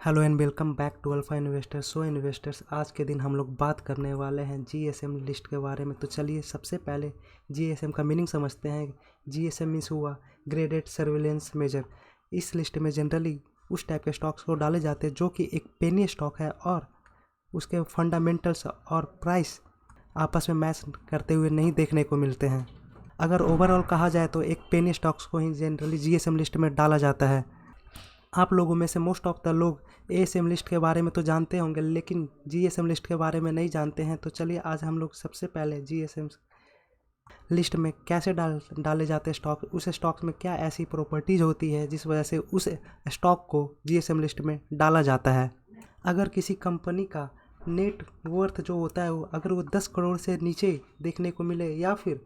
Hello and welcome back to Alpha Investors. So investors, आज के दिन हम लोग बात करने वाले हैं जीएसएम लिस्ट के बारे में। तो चलिए सबसे पहले जीएसएम का मीनिंग समझते हैं। जीएसएम मीन्स हुआ ग्रेडेड सर्विलेंस मेजर। इस लिस्ट में जनरली उस टाइप के स्टॉक्स को डाले जाते हैं जो कि एक पेनी स्टॉक है और उसके फंडामेंटल्स और प्राइस आपस में मैच करते हुए नहीं देखने को मिलते हैं। अगर ओवरऑल कहा जाए तो एक पेनी स्टॉक्स को ही जनरली जीएसएम लिस्ट में डाला जाता है। आप लोगों में से मोस्ट ऑफ द लोग एएसएम लिस्ट के बारे में तो जानते होंगे, लेकिन जीएसएम लिस्ट के बारे में नहीं जानते हैं। तो चलिए आज हम लोग सबसे पहले जीएसएम लिस्ट में कैसे डाले जाते हैं स्टॉक, उस स्टॉक में क्या ऐसी प्रॉपर्टीज़ होती है जिस वजह से उस स्टॉक को जीएसएम लिस्ट में डाला जाता है। अगर किसी कंपनी का नेट वर्थ जो होता है अगर वो 10 करोड़ से नीचे देखने को मिले या फिर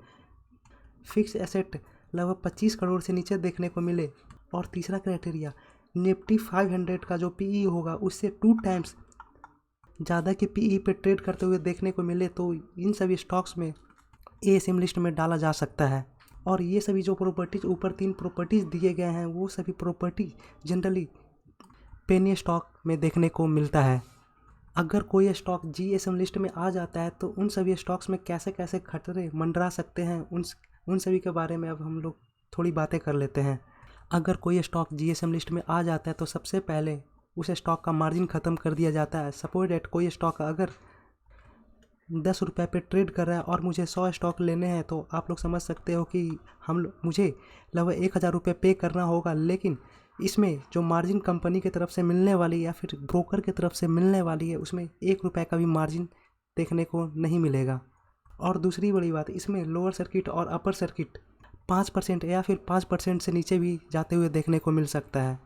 फिक्स एसेट लगभग 25 करोड़ से नीचे देखने को मिले, और तीसरा क्राइटेरिया निफ्टी 500 का जो पीई होगा उससे 2 टाइम्स ज़्यादा के पीई पे ट्रेड करते हुए देखने को मिले, तो इन सभी स्टॉक्स में एएसएम लिस्ट में डाला जा सकता है। और ये सभी जो प्रॉपर्टीज़ ऊपर 3 प्रॉपर्टीज़ दिए गए हैं वो सभी प्रॉपर्टी जनरली पेनी स्टॉक में देखने को मिलता है। अगर कोई स्टॉक जीएसएम लिस्ट में आ जाता है तो उन सभी स्टॉक्स में कैसे कैसे खतरे मंडरा सकते हैं, उन सभी के बारे में अब हम लोग थोड़ी बातें कर लेते हैं। अगर कोई स्टॉक जीएसएम लिस्ट में आ जाता है तो सबसे पहले उस स्टॉक का मार्जिन ख़त्म कर दिया जाता है। सपोज डेट कोई स्टॉक अगर 10 रुपये पे ट्रेड कर रहा है और मुझे 100 स्टॉक लेने हैं, तो आप लोग समझ सकते हो कि मुझे लगभग 1000 रुपये पे करना होगा। लेकिन इसमें जो मार्जिन कंपनी की तरफ से मिलने वाली या फिर ब्रोकर की तरफ से मिलने वाली है उसमें 1 रुपये का भी मार्जिन देखने को नहीं मिलेगा। और दूसरी बड़ी बात, इसमें लोअर सर्किट और अपर सर्किट 5% या फिर 5% से नीचे भी जाते हुए देखने को मिल सकता है।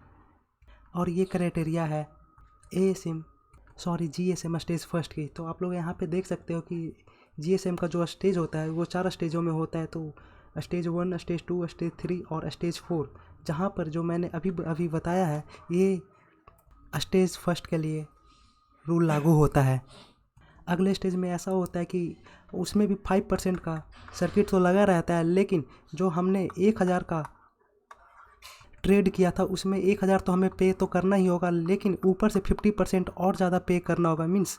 और ये क्राइटेरिया है जीएसएम स्टेज फर्स्ट की। तो आप लोग यहाँ पे देख सकते हो कि जीएसएम का जो स्टेज होता है वो 4 स्टेजों में होता है। तो स्टेज 1, स्टेज 2, स्टेज 3 और स्टेज 4, जहाँ पर जो मैंने अभी बताया है ये स्टेज फर्स्ट के लिए रूल लागू होता है। अगले स्टेज में ऐसा होता है कि उसमें भी 5% का सर्किट तो लगा रहता है, लेकिन जो हमने 1000 का ट्रेड किया था उसमें 1000 तो हमें पे तो करना ही होगा, लेकिन ऊपर से 50% और ज़्यादा पे करना होगा। मीन्स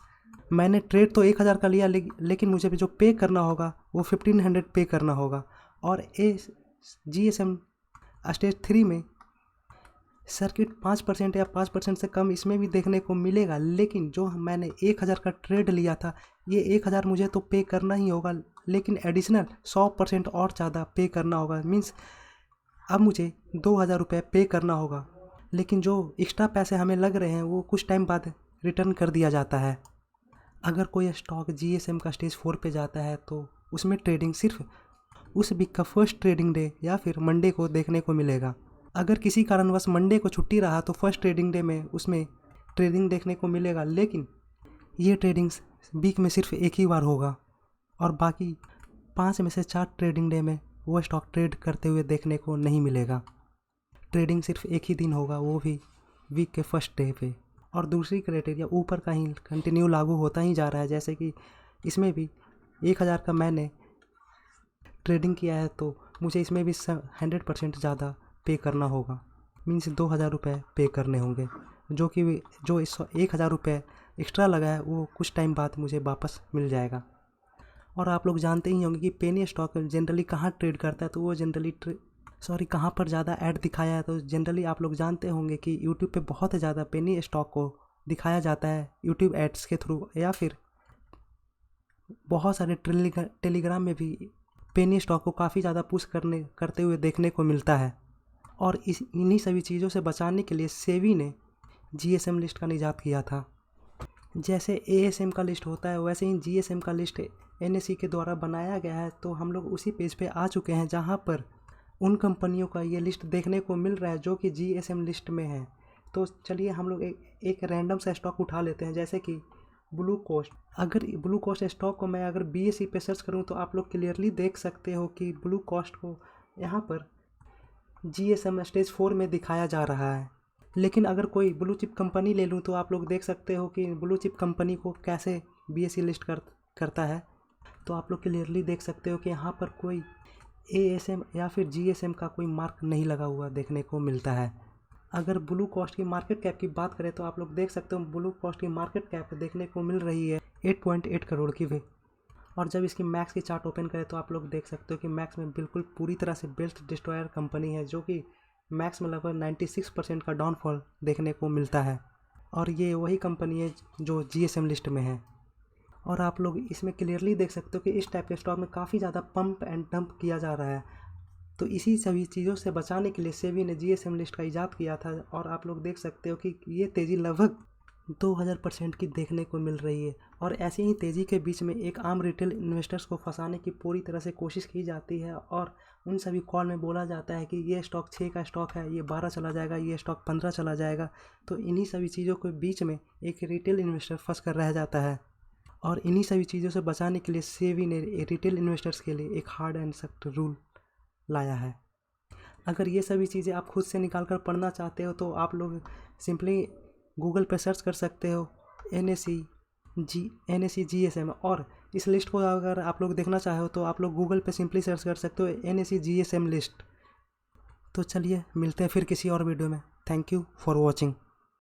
मैंने ट्रेड तो 1000 का लिया, लेकिन मुझे भी जो पे करना होगा वो 1500 पे करना होगा। और जीएसएम स्टेज 3 में सर्किट 5% या 5% से कम इसमें भी देखने को मिलेगा, लेकिन जो मैंने 1000 का ट्रेड लिया था ये 1000 मुझे तो पे करना ही होगा, लेकिन एडिशनल 100% और ज़्यादा पे करना होगा। मीन्स अब मुझे 2000 रुपये पे करना होगा, लेकिन जो एक्स्ट्रा पैसे हमें लग रहे हैं वो कुछ टाइम बाद रिटर्न कर दिया जाता है। अगर कोई स्टॉक जीएसएम का स्टेज 4 पे जाता है तो उसमें ट्रेडिंग सिर्फ उस वीक का फर्स्ट ट्रेडिंग डे या फिर मंडे को देखने को मिलेगा। अगर किसी कारणवश मंडे को छुट्टी रहा तो फर्स्ट ट्रेडिंग डे में उसमें ट्रेडिंग देखने को मिलेगा, लेकिन ये ट्रेडिंग वीक में सिर्फ एक ही बार होगा और बाकी 5 में से 4 ट्रेडिंग डे में वो स्टॉक ट्रेड करते हुए देखने को नहीं मिलेगा। ट्रेडिंग सिर्फ एक ही दिन होगा, वो भी वीक के फर्स्ट डे पे। और दूसरी क्राइटेरिया ऊपर का ही कंटिन्यू लागू होता ही जा रहा है। जैसे कि इसमें भी 1000 का मैंने ट्रेडिंग किया है तो मुझे इसमें भी 100% ज़्यादा पे करना होगा। मीन्स 2000 रुपये पे करने होंगे, जो 1000 रुपये एक्स्ट्रा लगा है वो कुछ टाइम बाद मुझे वापस मिल जाएगा। और आप लोग जानते ही होंगे कि पेनी स्टॉक जनरली कहाँ ट्रेड करता है, तो वो जनरली कहाँ पर ज़्यादा ऐड दिखाया है। तो जनरली आप लोग जानते होंगे कि यूट्यूब पे बहुत ज़्यादा पेनी स्टॉक को दिखाया जाता है यूट्यूब एड्स के थ्रू, या फिर बहुत सारे टेलीग्राम में भी पेनी स्टॉक को काफ़ी ज़्यादा पुश करते हुए देखने को मिलता है। और इन्हीं सभी चीज़ों से बचाने के लिए सेबी ने जीएसएम लिस्ट का निजात किया था। जैसे एएसएम का लिस्ट होता है वैसे ही जीएसएम का लिस्ट एनएसई के द्वारा बनाया गया है। तो हम लोग उसी पेज पे आ चुके हैं जहाँ पर उन कंपनियों का ये लिस्ट देखने को मिल रहा है जो कि जीएसएम लिस्ट में है। तो चलिए हम लोग एक रैंडम सा स्टॉक उठा लेते हैं, जैसे कि ब्लू कोस्ट। अगर ब्लू कोस्ट स्टॉक को मैं अगर बीएसई पे सर्च करूँ तो आप लोग क्लियरली देख सकते हो कि ब्लू कोस्ट को यहाँ पर जीएसएम स्टेज 4 में दिखाया जा रहा है। लेकिन अगर कोई ब्लू चिप कंपनी ले लूँ तो आप लोग देख सकते हो कि ब्लू चिप कंपनी को कैसे बीएसई लिस्ट करता है। तो आप लोग क्लियरली देख सकते हो कि यहाँ पर कोई एएसएम या फिर जीएसएम का कोई मार्क नहीं लगा हुआ देखने को मिलता है। अगर ब्लू कॉस्ट की मार्केट कैप की बात करें तो आप लोग देख सकते हो ब्लू कॉस्ट की मार्केट कैप देखने को मिल रही है 8.8 करोड़ की भी। और जब इसकी मैक्स की चार्ट ओपन करें तो आप लोग देख सकते हो कि मैक्स में बिल्कुल पूरी तरह से बेल्ट डिस्ट्रॉयर कंपनी है, जो कि मैक्स में लगभग 96% का डाउनफॉल देखने को मिलता है। और ये वही कंपनी है जो जीएसएम लिस्ट में है। और आप लोग इसमें क्लियरली देख सकते हो कि इस टाइप के स्टॉक में काफ़ी ज़्यादा पंप एंड डंप किया जा रहा है। तो इसी सभी चीज़ों से बचाने के लिए सेबी ने जीएसएम लिस्ट का इजाद किया था। और आप लोग देख सकते हो कि ये तेज़ी लगभग 2000% की देखने को मिल रही है। और ऐसी ही तेज़ी के बीच में एक आम रिटेल इन्वेस्टर्स को फंसाने की पूरी तरह से कोशिश की जाती है। और उन सभी कॉल में बोला जाता है कि ये स्टॉक 6 का स्टॉक है, ये 12 चला जाएगा, ये स्टॉक 15 चला जाएगा। तो इन्हीं सभी चीज़ों के बीच में एक रिटेल इन्वेस्टर फंस कर रह जाता है। और इन्हीं सभी चीज़ों से बचाने के लिए सेबी ने रिटेल इन्वेस्टर्स के लिए एक हार्ड एंड सख्त रूल लाया है। अगर ये सभी चीज़ें आप खुद से निकाल कर पढ़ना चाहते हो तो आप लोग सिंपली गूगल पर सर्च कर सकते हो NSE GSM। और इस लिस्ट को अगर आप लोग देखना चाहो तो आप लोग गूगल पे सिंपली सर्च कर सकते हो NSE GSM लिस्ट। तो चलिए मिलते हैं फिर किसी और वीडियो में। Thank you for watching.